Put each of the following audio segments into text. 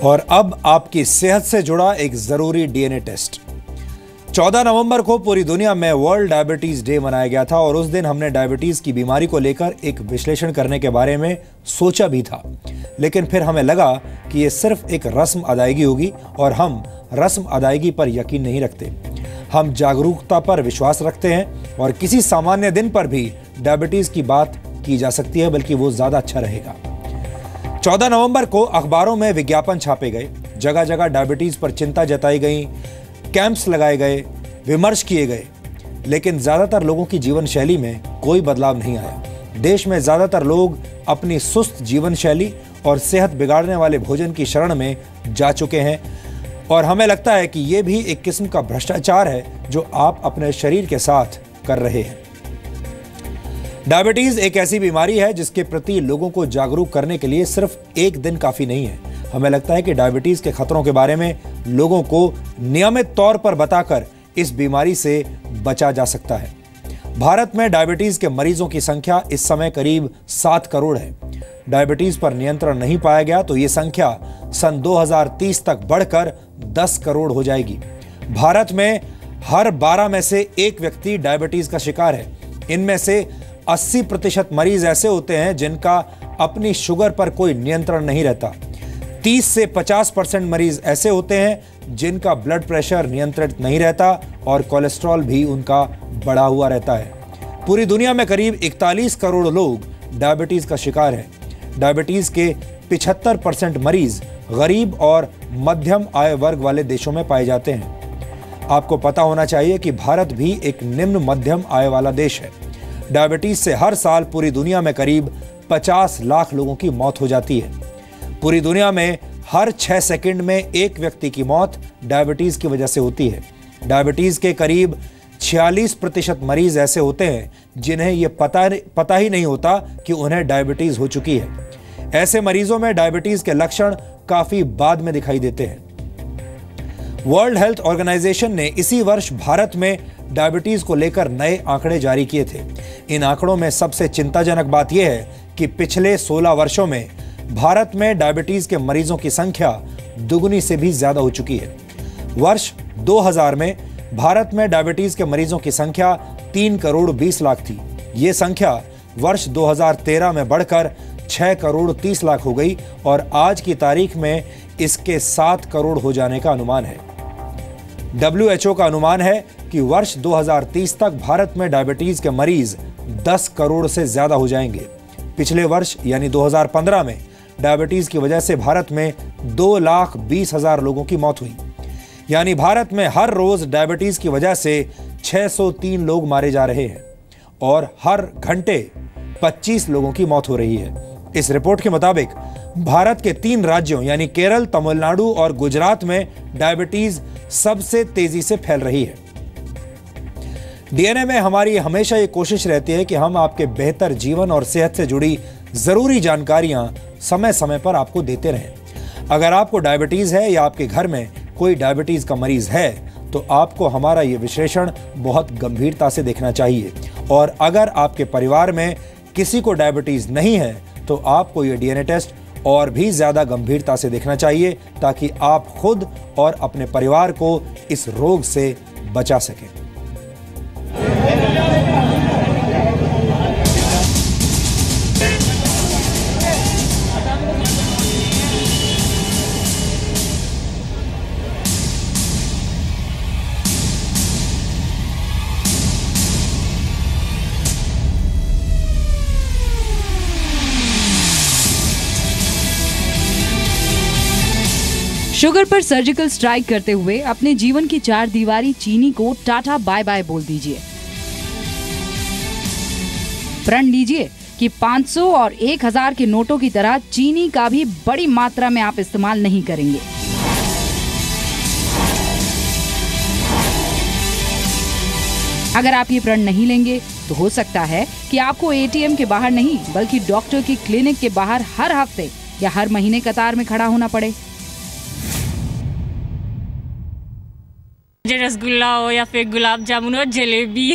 और अब आपकी सेहत से जुड़ा एक जरूरी डीएनए टेस्ट। 14 नवंबर को पूरी दुनिया में वर्ल्ड डायबिटीज डे मनाया गया था और उस दिन हमने डायबिटीज की बीमारी को लेकर एक विश्लेषण करने के बारे में सोचा भी था, लेकिन फिर हमें लगा कि ये सिर्फ एक रस्म अदायगी होगी और हम रस्म अदायगी पर यकीन नहीं रखते। हम जागरूकता पर विश्वास रखते हैं और किसी सामान्य दिन पर भी डायबिटीज की बात की जा सकती है, बल्कि वो ज्यादा अच्छा रहेगा। 14 नवंबर को अखबारों में विज्ञापन छापे गए, जगह जगह डायबिटीज पर चिंता जताई गई, कैंप्स लगाए गए, विमर्श किए गए, लेकिन ज्यादातर लोगों की जीवन शैली में कोई बदलाव नहीं आया। देश में ज्यादातर लोग अपनी सुस्त जीवन शैली और सेहत बिगाड़ने वाले भोजन की शरण में जा चुके हैं और हमें लगता है कि यह भी एक किस्म का भ्रष्टाचार है जो आप अपने शरीर के साथ कर रहे हैं। डायबिटीज एक ऐसी बीमारी है जिसके प्रति लोगों को जागरूक करने के लिए सिर्फ एक दिन काफी नहीं है। हमें लगता है कि डायबिटीज के खतरों के बारे में लोगों को नियमित तौर पर बताकर इस बीमारी से बचा जा सकता है। भारत में डायबिटीज के मरीजों की संख्या इस समय करीब 7 करोड़ है। डायबिटीज पर नियंत्रण नहीं पाया गया तो ये संख्या सन 2030 तक बढ़कर 10 करोड़ हो जाएगी। भारत में हर 12 में से एक व्यक्ति डायबिटीज का शिकार है। इनमें से 80% मरीज ऐसे होते हैं जिनका अपनी शुगर पर कोई नियंत्रण नहीं रहता। 30 से 50% मरीज ऐसे होते हैं जिनका ब्लड प्रेशर नियंत्रित नहीं रहता और कोलेस्ट्रॉल भी उनका बढ़ा हुआ रहता है। पूरी दुनिया में करीब 41 करोड़ लोग डायबिटीज का शिकार हैं। डायबिटीज के 75% मरीज गरीब और मध्यम आय वर्ग वाले देशों में पाए जाते हैं। आपको पता होना चाहिए कि भारत भी एक निम्न मध्यम आय वाला देश है। डायबिटीज से हर साल पूरी दुनिया में करीब 50 लाख लोगों की मौत हो जाती है। पूरी दुनिया में हर 6 सेकंड में एक व्यक्ति की मौत डायबिटीज की वजह से होती है। डायबिटीज के करीब 46% मरीज ऐसे होते हैं जिन्हें यह पता ही नहीं होता कि उन्हें डायबिटीज हो चुकी है। ऐसे मरीजों में डायबिटीज के लक्षण काफी बाद में दिखाई देते हैं। वर्ल्ड हेल्थ ऑर्गेनाइजेशन ने इसी वर्ष भारत में डायबिटीज को लेकर नए आंकड़े जारी किए थे। इन आंकड़ों में सबसे चिंताजनक बात यह है कि पिछले 16 वर्षों में भारत में डायबिटीज के मरीजों की संख्या दुगुनी से भी ज्यादा हो चुकी है। वर्ष 2000 में भारत में डायबिटीज के मरीजों की संख्या 3 करोड़ 20 लाख थी। ये संख्या वर्ष 2013 में बढ़कर 6 करोड़ 30 लाख हो गई और आज की तारीख में इसके 7 करोड़ हो जाने का अनुमान है। WHO का अनुमान है कि वर्ष 2030 तक भारत में डायबिटीज के मरीज 10 करोड़ से ज्यादा हो जाएंगे। पिछले वर्ष यानी 2015 में डायबिटीज की वजह से भारत में 2,20,000 लोगों की मौत हुई। यानी भारत में हर रोज डायबिटीज की वजह से 603 लोग मारे जा रहे हैं और हर घंटे 25 लोगों की मौत हो रही है। इस रिपोर्ट के मुताबिक भारत के 3 राज्यों यानी केरल, तमिलनाडु और गुजरात में डायबिटीज सबसे तेजी से फैल रही है। डीएनए में हमारी हमेशा ये कोशिश रहती है कि हम आपके बेहतर जीवन और सेहत से जुड़ी जरूरी जानकारियां समय समय पर आपको देते रहें। अगर आपको डायबिटीज है या आपके घर में कोई डायबिटीज का मरीज है तो आपको हमारा ये विश्लेषण बहुत गंभीरता से देखना चाहिए और अगर आपके परिवार में किसी को डायबिटीज नहीं है तो आपको ये डीएनए टेस्ट और भी ज्यादा गंभीरता से देखना चाहिए ताकि आप खुद और अपने परिवार को इस रोग से बचा सकें। शुगर पर सर्जिकल स्ट्राइक करते हुए अपने जीवन की 4 दीवारी चीनी को टाटा बाय बाय बोल दीजिए। प्रण लीजिए कि 500 और 1000 के नोटों की तरह चीनी का भी बड़ी मात्रा में आप इस्तेमाल नहीं करेंगे। अगर आप ये प्रण नहीं लेंगे तो हो सकता है कि आपको एटीएम के बाहर नहीं बल्कि डॉक्टर की क्लिनिक के बाहर हर हफ्ते या हर महीने कतार में खड़ा होना पड़े। मुझे रसगुल्ला हो या फिर गुलाब जामुन हो, जलेबी,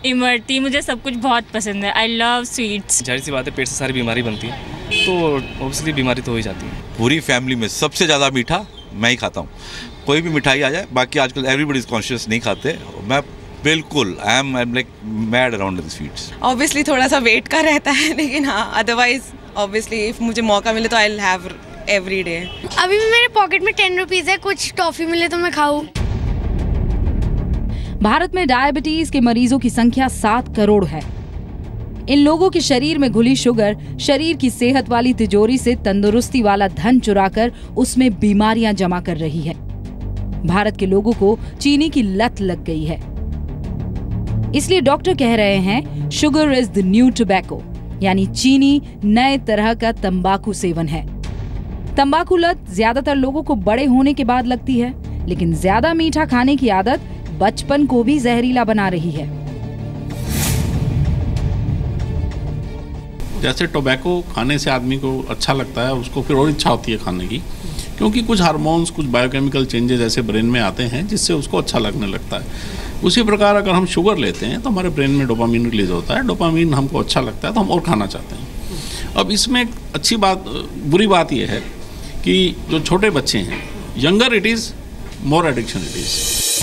इमरती, मुझे सब कुछ बहुत पसंद है। I love sweets. जाहिर सी बात है पेट से सारी बीमारी बनती है तो ऑब्वियसली बीमारी तो हो ही जाती है। पूरी फैमिली में सबसे ज़्यादा मीठा मैं ही खाता हूँ। कोई भी मिठाई आ जाए, बाकी आजकल एवरीबडी इज कॉन्शियस नहीं खाते, मैं बिल्कुल I am like mad around the sweets. Obviously थोड़ा सा वेट का रहता है, लेकिन हाँ अदरवाइज ऑब्वियसली इफ मुझे मौका मिले तो I will have every day. अभी भी मेरे पॉकेट में 10 रुपीज है, कुछ टॉफी मिले तो मैं खाऊं। भारत में डायबिटीज के मरीजों की संख्या 7 करोड़ है। इन लोगों के शरीर में घुली शुगर शरीर की सेहत वाली तिजोरी से तंदुरुस्ती वाला धन चुराकर उसमें बीमारियां जमा कर रही है। भारत के लोगों को चीनी की लत लग गई है। इसलिए डॉक्टर कह रहे हैं sugar is the new tobacco, यानी चीनी नए तरह का तंबाकू सेवन है। तंबाकू लत ज्यादातर लोगों को बड़े होने के बाद लगती है, लेकिन ज्यादा मीठा खाने की आदत बचपन को भी जहरीला बना रही है। जैसे टोबैको खाने से आदमी को अच्छा लगता है, उसको फिर और इच्छा होती है खाने की, क्योंकि कुछ हार्मोन्स, कुछ बायोकेमिकल चेंजेस ऐसे ब्रेन में आते हैं जिससे उसको अच्छा लगने लगता है। उसी प्रकार अगर हम शुगर लेते हैं तो हमारे ब्रेन में डोपामिन रिलीज होता है, डोपामिन हमको अच्छा लगता है तो हम और खाना चाहते हैं। अब इसमें एक अच्छी बात, बुरी बात यह है कि जो छोटे बच्चे हैं, younger it is more addiction it is.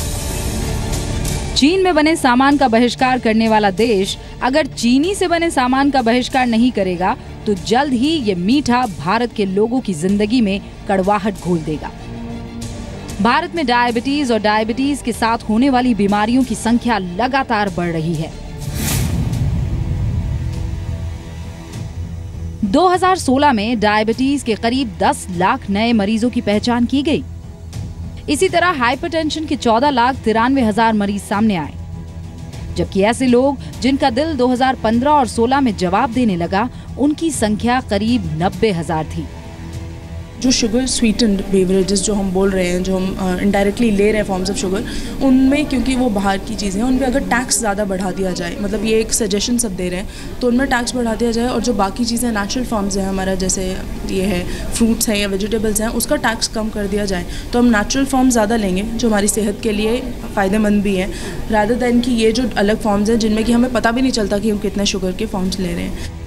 चीन में बने सामान का बहिष्कार करने वाला देश अगर चीनी से बने सामान का बहिष्कार नहीं करेगा तो जल्द ही ये मीठा भारत के लोगों की जिंदगी में कड़वाहट घोल देगा। भारत में डायबिटीज और डायबिटीज के साथ होने वाली बीमारियों की संख्या लगातार बढ़ रही है। 2016 में डायबिटीज के करीब 10 लाख नए मरीजों की पहचान की गई। इसी तरह हाइपरटेंशन के 14,93,000 मरीज सामने आए, जबकि ऐसे लोग जिनका दिल 2015 और 16 में जवाब देने लगा, उनकी संख्या करीब 90,000 थी। जो शुगर स्वीटेंड बेवरेजेस जो हम बोल रहे हैं, जो हम इनडायरेक्टली ले रहे हैं फॉर्म्स ऑफ शुगर, उनमें क्योंकि वो बाहर की चीज़ें हैं, उन पर अगर टैक्स ज़्यादा बढ़ा दिया जाए, मतलब ये एक सजेशन सब दे रहे हैं, तो उनमें टैक्स बढ़ा दिया जाए और जो बाकी चीज़ें नेचुरल फॉर्म्स हैं हमारा, जैसे ये है फ्रूट्स हैं या वेजिटेबल्स हैं, उसका टैक्स कम कर दिया जाए तो हम नेचुरल फॉर्म्स ज़्यादा लेंगे जो हमारी सेहत के लिए फ़ायदेमंद भी हैं, रादर दैन कि ये जो अलग फॉर्म्स हैं जिनमें कि हमें पता भी नहीं चलता कि हम कितने शुगर के फॉर्म्स ले रहे हैं।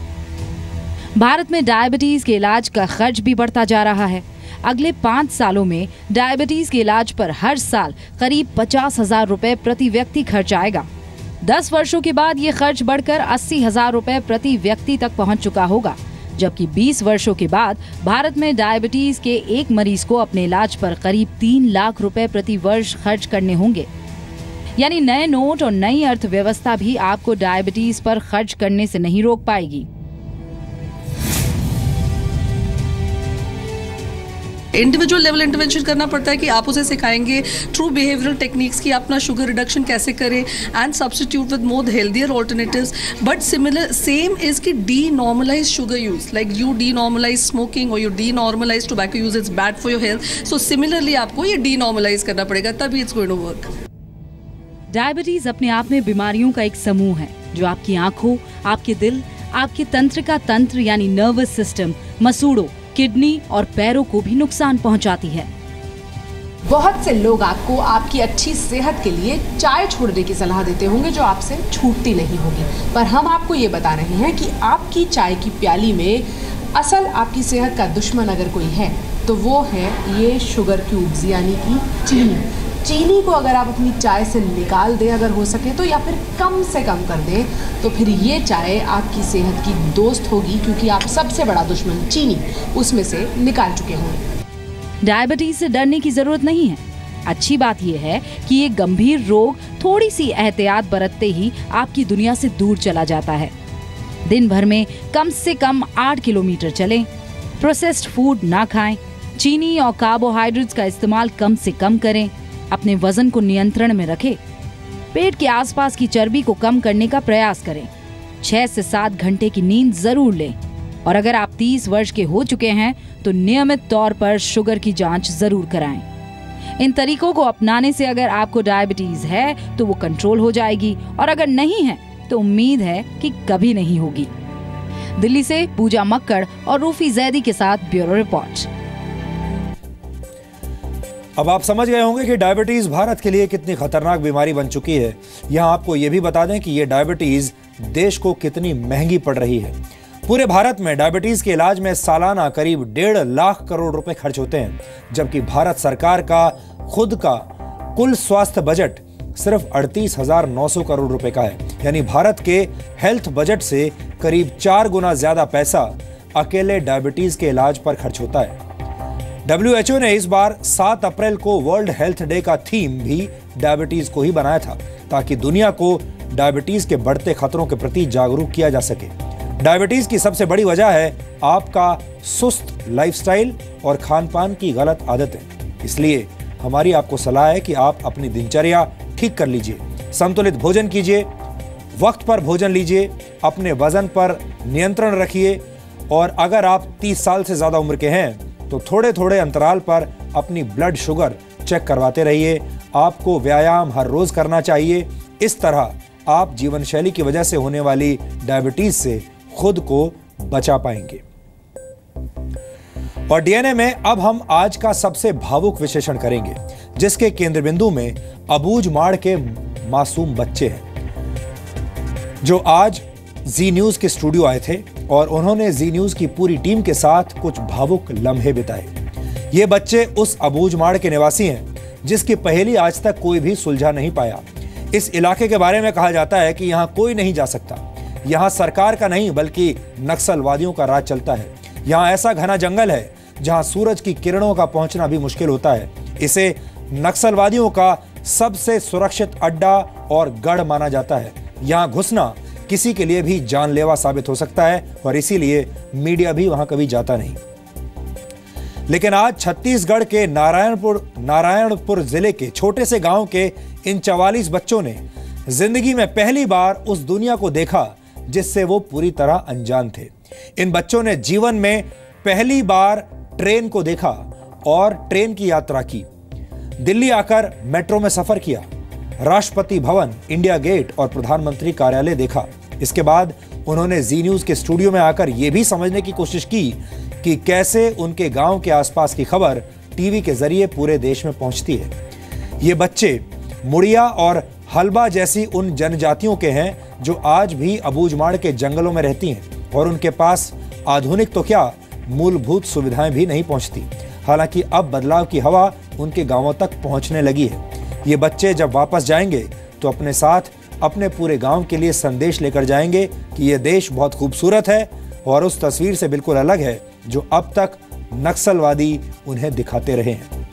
भारत में डायबिटीज के इलाज का खर्च भी बढ़ता जा रहा है। अगले 5 सालों में डायबिटीज के इलाज पर हर साल करीब 50,000 रुपए प्रति व्यक्ति खर्च आएगा। 10 वर्षों के बाद ये खर्च बढ़कर 80,000 रुपए प्रति व्यक्ति तक पहुंच चुका होगा, जबकि 20 वर्षों के बाद भारत में डायबिटीज के एक मरीज को अपने इलाज पर करीब 3 लाख रुपए प्रति वर्ष खर्च करने होंगे। यानी नए नोट और नई अर्थव्यवस्था भी आपको डायबिटीज पर खर्च करने से नहीं रोक पाएगी। इंडिविजुअल लेवल इंटरवेंशन करना पड़ता है कि आप उसे सिखाएंगे थ्रू बिहेवियरल टेक्निक्स कि अपना शुगर रिडक्शन कैसे करें and substitute with more healthier alternatives. But similar same is कि denormalize sugar use, like you denormalize smoking और you denormalize tobacco use, it's bad for your health. So similarly आपको ये denormalize करना पड़ेगा, तभी it's going to work. Diabetes अपने आप में बीमारियों का एक समूह है जो आपकी आंखों, आपके दिल, आपके तंत्रिका तंत्र यानी नर्वस सिस्टम, मसूड़ों, किडनी और पैरों को भी नुकसान पहुंचाती है। बहुत से लोग आपको आपकी अच्छी सेहत के लिए चाय छोड़ने की सलाह देते होंगे जो आपसे छूटती नहीं होगी, पर हम आपको ये बता रहे हैं कि आपकी चाय की प्याली में असल आपकी सेहत का दुश्मन अगर कोई है तो वो है ये शुगर क्यूब्स यानी कि चीनी। चीनी को अगर आप अपनी चाय से निकाल दें अगर हो सके तो, या फिर कम से कम कर दें, तो फिर ये चाय आपकी सेहत की दोस्त होगी, क्योंकि आप सबसे बड़ा दुश्मन चीनी उसमें से निकाल चुके होंगे। डायबिटीज से डरने की जरूरत नहीं है। अच्छी बात यह है कि ये गंभीर रोग थोड़ी सी एहतियात बरतते ही आपकी दुनिया से दूर चला जाता है। दिन भर में कम से कम 8 किलोमीटर चलें, प्रोसेस्ड फूड ना खाएं, चीनी और कार्बोहाइड्रेट्स का इस्तेमाल कम से कम करें, अपने वजन को नियंत्रण में रखें, पेट के आसपास की चर्बी को कम करने का प्रयास करें, 6 से 7 घंटे की नींद जरूर लें, और अगर आप 30 वर्ष के हो चुके हैं तो नियमित तौर पर शुगर की जांच जरूर कराएं। इन तरीकों को अपनाने से अगर आपको डायबिटीज है तो वो कंट्रोल हो जाएगी, और अगर नहीं है तो उम्मीद है कि कभी नहीं होगी। दिल्ली से पूजा मक्कड़ और रूफी जैदी के साथ ब्यूरो रिपोर्ट। अब आप समझ गए होंगे कि डायबिटीज भारत के लिए कितनी खतरनाक बीमारी बन चुकी है। यहाँ आपको ये भी बता दें कि ये डायबिटीज देश को कितनी महंगी पड़ रही है। पूरे भारत में डायबिटीज के इलाज में सालाना करीब 1.5 लाख करोड़ रुपए खर्च होते हैं, जबकि भारत सरकार का खुद का कुल स्वास्थ्य बजट सिर्फ 38,900 करोड़ रुपए का है। यानी भारत के हेल्थ बजट से करीब 4 गुना ज्यादा पैसा अकेले डायबिटीज के इलाज पर खर्च होता है। WHO ने इस बार 7 अप्रैल को वर्ल्ड हेल्थ डे का थीम भी डायबिटीज को ही बनाया था, ताकि दुनिया को डायबिटीज के बढ़ते खतरों के प्रति जागरूक किया जा सके। डायबिटीज की सबसे बड़ी वजह है आपका सुस्त लाइफस्टाइल और खान-पान की गलत आदतें। इसलिए हमारी आपको सलाह है कि आप अपनी दिनचर्या ठीक कर लीजिए, संतुलित भोजन कीजिए, वक्त पर भोजन लीजिए, अपने वजन पर नियंत्रण रखिए और अगर आप 30 साल से ज्यादा उम्र के हैं तो थोड़े थोड़े अंतराल पर अपनी ब्लड शुगर चेक करवाते रहिए। आपको व्यायाम हर रोज करना चाहिए। इस तरह आप जीवन शैली की वजह से होने वाली डायबिटीज से खुद को बचा पाएंगे। और डीएनए में अब हम आज का सबसे भावुक विश्लेषण करेंगे, जिसके केंद्र बिंदु में अबूझमाड़ के मासूम बच्चे हैं, जो आज जी न्यूज के स्टूडियो आए थे और उन्होंने जी न्यूज की पूरी टीम के साथ कुछ भावुक लम्हे बिताए। ये बच्चे उस अबूझमाड़ के निवासी हैं जिसकी पहेली आज तक कोई भी सुलझा नहीं पाया। इस इलाके के बारे में कहा जाता है कि यहाँ कोई नहीं जा सकता। यहाँ सरकार का नहीं बल्कि नक्सलवादियों का राज चलता है। यहाँ ऐसा घना जंगल है जहाँ सूरज की किरणों का पहुंचना भी मुश्किल होता है। इसे नक्सलवादियों का सबसे सुरक्षित अड्डा और गढ़ माना जाता है। यहाँ घुसना किसी के लिए भी जानलेवा साबित हो सकता है और इसीलिए मीडिया भी वहां कभी जाता नहीं। लेकिन आज छत्तीसगढ़ के नारायणपुर जिले के छोटे से गांव के इन 44 बच्चों ने जिंदगी में पहली बार उस दुनिया को देखा जिससे वो पूरी तरह अनजान थे। इन बच्चों ने जीवन में पहली बार ट्रेन को देखा और ट्रेन की यात्रा की, दिल्ली आकर मेट्रो में सफर किया, राष्ट्रपति भवन, इंडिया गेट और प्रधानमंत्री कार्यालय देखा। इसके बाद उन्होंने जी न्यूज के स्टूडियो में आकर यह भी समझने की कोशिश की कि कैसे उनके गांव के आसपास की खबर टीवी के जरिए पूरे देश में पहुंचती है। ये बच्चे मुड़िया और हलबा जैसी उन जनजातियों के हैं जो आज भी अबूझमाड़ के जंगलों में रहती हैं और उनके पास आधुनिक तो क्या, मूलभूत सुविधाएं भी नहीं पहुंचती। हालांकि अब बदलाव की हवा उनके गांवों तक पहुंचने लगी है। ये बच्चे जब वापस जाएंगे तो अपने साथ अपने पूरे गांव के लिए संदेश लेकर जाएंगे कि यह देश बहुत खूबसूरत है और उस तस्वीर से बिल्कुल अलग है जो अब तक नक्सलवादी उन्हें दिखाते रहे हैं।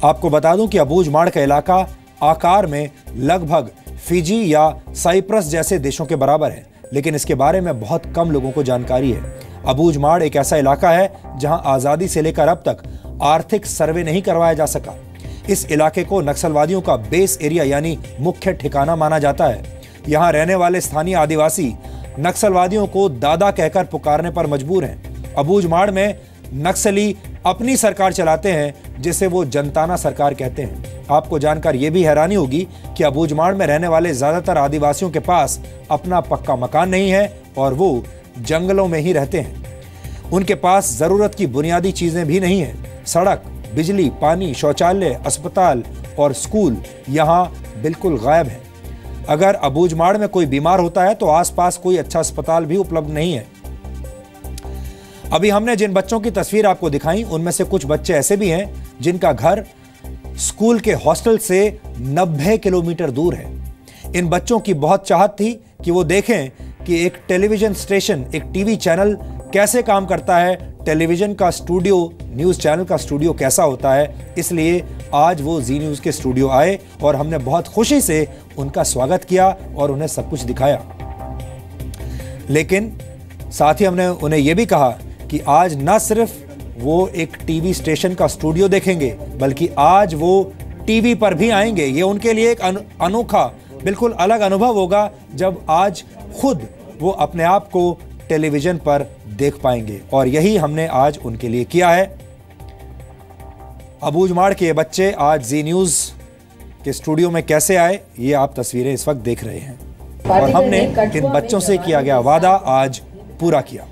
आपको बता दूं कि अबूझमाड़ का इलाका आकार में लगभग फिजी या साइप्रस जैसे देशों के बराबर है, लेकिन इसके बारे में बहुत कम लोगों को जानकारी है। अबूझमाड़ एक ऐसा इलाका है जहां आजादी से लेकर अब तक आर्थिक सर्वे नहीं करवाया जा सका। इस इलाके को नक्सलवादियों का बेस एरिया यानी मुख्य ठिकाना माना जाता है। यहाँ रहने वाले स्थानीय आदिवासी नक्सलवादियों को दादा कहकर पुकारने पर मजबूर हैं। अबूझमाड़ में नक्सली अपनी सरकार चलाते हैं जिसे वो जनताना सरकार कहते हैं। आपको जानकर यह भी हैरानी होगी कि अबूझमाड़ में रहने वाले ज्यादातर आदिवासियों के पास अपना पक्का मकान नहीं है और वो जंगलों में ही रहते हैं। उनके पास जरूरत की बुनियादी चीजें भी नहीं है। सड़क, बिजली, पानी, शौचालय, अस्पताल और स्कूल यहाँ बिल्कुल गायब है। अगर अबूझमाड़ में कोई बीमार होता है तो आसपास कोई अच्छा अस्पताल भी उपलब्ध नहीं है। अभी हमने जिन बच्चों की तस्वीर आपको दिखाई उनमें से कुछ बच्चे ऐसे भी हैं जिनका घर स्कूल के हॉस्टल से 90 किलोमीटर दूर है। इन बच्चों की बहुत चाहत थी कि वो देखें कि एक टेलीविजन स्टेशन, एक टीवी चैनल कैसे काम करता है, टेलीविजन का स्टूडियो, न्यूज़ चैनल का स्टूडियो कैसा होता है। इसलिए आज वो जी न्यूज़ के स्टूडियो आए और हमने बहुत खुशी से उनका स्वागत किया और उन्हें सब कुछ दिखाया। लेकिन साथ ही हमने उन्हें यह भी कहा कि आज न सिर्फ वो एक टीवी स्टेशन का स्टूडियो देखेंगे बल्कि आज वो टीवी पर भी आएंगे। ये उनके लिए एक अनोखा, बिल्कुल अलग अनुभव होगा जब आज खुद वो अपने आप को टेलीविजन पर देख पाएंगे और यही हमने आज उनके लिए किया है। अबूझमाड़ के ये बच्चे आज जी न्यूज़ के स्टूडियो में कैसे आए, ये आप तस्वीरें इस वक्त देख रहे हैं और हमने इन बच्चों से किया गया वादा आज पूरा किया।